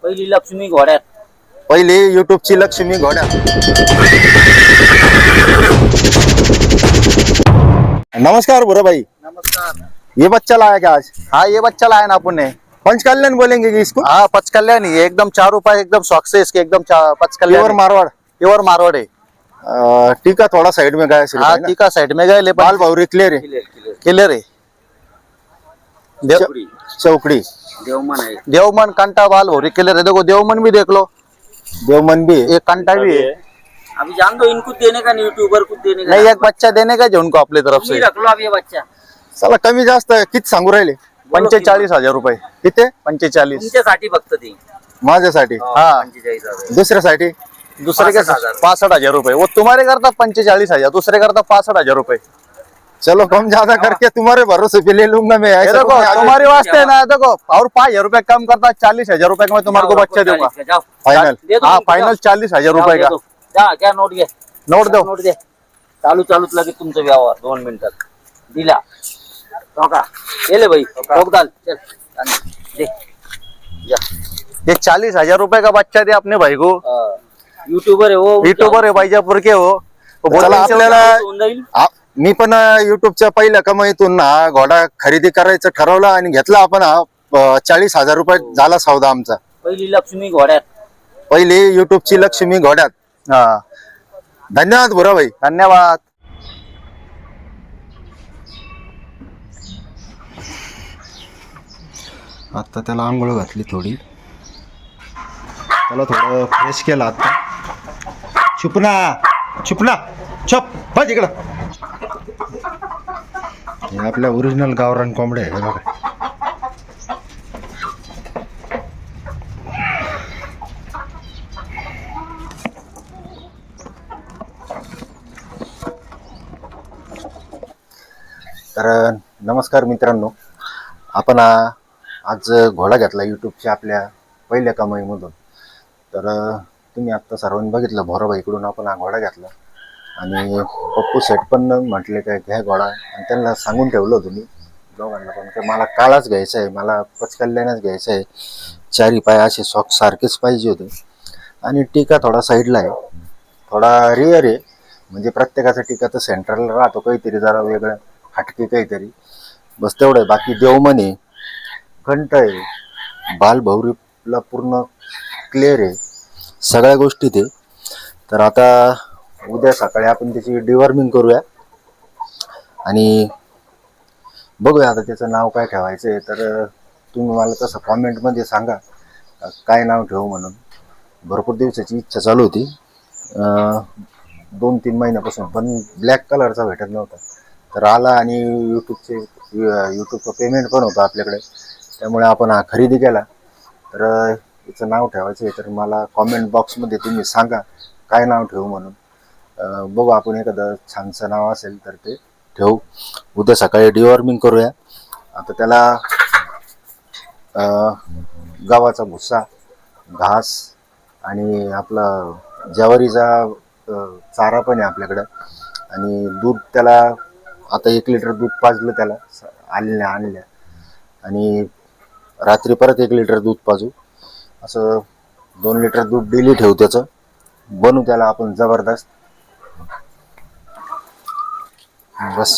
पहिली लक्ष्मी घोड्यात. पहिली यूट्यूबची लक्ष्मी घोड्यात. नमस्कार बुरा भाई। नमस्कार। ये बच्चा लाया क्या आज? हाँ ये बच्चा लाया ना अपन ने। पंचकल्याण बोलेंगे कि इसको? हाँ पचकल्याण ही है, एकदम चारों पास एकदम शौक से इसके एकदम पचकल्याण प्योर मारवाड़। प्योर मारवाड़ है। टीका थोड़ा साइड में गया हाँ टीका साइड में गए ले बाल भौरी क्लियर है। क्लियर है। चौकड़ी देवमन है। देवमन कंटा बाल भौरी क्लियर है। देखो देवमन भी देख लो, देवमन भी एक कंटा भी है। अभी जान दो, इनको देने का नहीं, यूट्यूबर को देने का नहीं, एक बच्चा देने का जो उनको अपनी तरफ से रख लो। अब ये बच्चा चला कमी जास्त किती सांगू राहिले? 45,000 रुपये। किती? 45 तुमच्यासाठी फक्त ती माझ्यासाठी? हाँ 45,000। दुसऱ्यासाठी? दूसरे के 65,000। 65,000 रुपये। वो तुम्हारे करता 45,000, दूसरे करता 65,000 रुपये। चलो कम ज्यादा करके तुम्हारे भरोसे पे ले लूंगा मैं। ये ऐसा देखो तुम्हें आगे- तुम्हारे वास्ते है ना, देखो और 5,000 रुपये कम करता 40,000 रुपये का मैं तुम्हारे को बच्चा दूंगा। जाओ फाइनल। दे दो हाँ इनको, फाइनल जाओ। 40,000 जाओ, रुपये दे का दो। जा क्या नोट घे, नोट दो। नोट दे। चालूच लगेच तुमचं व्यवहार 2 मिनिटात दिला हो का? ले भाई ठोक डाल, चल दे जा। ये 40,000 रुपये का बच्चा दे अपने भाई को। यूट्यूबर आहे वो, यूट्यूबर आहे बाईजापूर के हो। चला आपल्याला होऊन जाईल। मी पण युट्यूबच्या पहिल्या कमाईतून हा घोडा खरेदी करायचं ठरवलं आणि घेतला आपण हा 40,000 रुपये झाला सौदा आमचा। पहिली लक्ष्मी घोड्यात. पहिली युट्यूबची लक्ष्मी घोड्यात। हाँ धन्यवाद बुरा भाई। धन्यवाद। आता त्याला आंघोळ घातली थोडी, त्याला थोडं फ्रेश केलं आता। चुपना चुपना चप बस इकडं। हे आपल्या ओरिजिनल गावरान कोंबड्या आहे बघा। तर नमस्कार मित्रांनो, आपण आज घोडा घेतला यूट्यूबच्या आपल्या पहिल्या कमाईमधून। तर तुम्ही आत्ता सर्वांनी बघितलं भोराबाईकडून आपण हा घोडा घेतला आणि पप्पू सेट पण म्हटले काय घ्या घोडा, आणि त्यांना सांगून ठेवलं होतं मी दोघांना पण की मला काळाच घ्यायचा आहे, मला पचकल्याणच घ्यायचं आहे, चारी पाय असे सॉक सारखेच पाहिजे होते। आणि टीका थोडा साईडला आहे, थोडा रिअर आहे, म्हणजे प्रत्येकाचा टीका तर सेंटरला राहतो, काहीतरी जरा वेगळं हटके काहीतरी, बस तेवढं आहे। बाकी देवमन आहे, कंठ आहे, बालभौरीला पूर्ण क्लिअर आहे, सगळ्या गोष्टी ते। तर आता उद्या सकाळी आपण त्याची डिवॉर्मिंग करूया आणि बघूया आता त्याचं नाव काय ठेवायचं आहे। तर तुम्ही मला तसं कॉमेंटमध्ये सांगा काय नाव ठेवू म्हणून। भरपूर दिवसाची इच्छा चालू होती, 2-3 महिन्यापासून, पण ब्लॅक कलरचा भेटत नव्हता। तर आला आणि यूट्यूबचं पेमेंट पण होतं आपल्याकडे, त्यामुळे आपण हा खरेदी केला। तर याचं नाव ठेवायचं आहे, तर मला कॉमेंट बॉक्समध्ये तुम्ही सांगा काय नाव ठेवू म्हणून। बघू आपण एखादं छानसं नाव असेल तर ते ठेवू। उद्या सकाळी डिवॉर्मिंग करूया। आता त्याला गव्हाचा भुस्सा, घास आणि आपला ज्वारीचा चारा पण आहे आपल्याकडं, आणि दूध त्याला आता 1 लिटर दूध पाजलं त्याला आणल्या, आणि रात्री परत 1 लिटर दूध पाजू, असं 2 लिटर दूध डेली ठेवू त्याचं, बनू त्याला आपण जबरदस्त बस।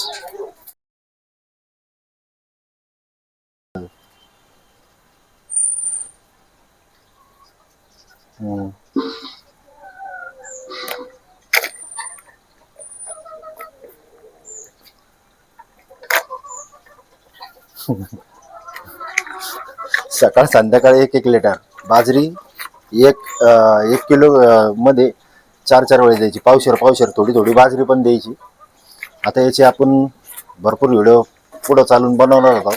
सकाळ संध्याकाळी 1-1 लिटर बाजरी, 1 किलो मध्ये 4-4 वेळेस द्यायची, पावशेर थोडी थोडी बाजरी पण द्यायची। आता याचे आपण भरपूर व्हिडिओ पुढं चालून बनवणार आहोत।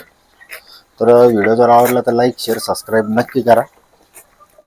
तर व्हिडिओ जर आवडला तर लाईक शेअर सबस्क्राईब नक्की करा।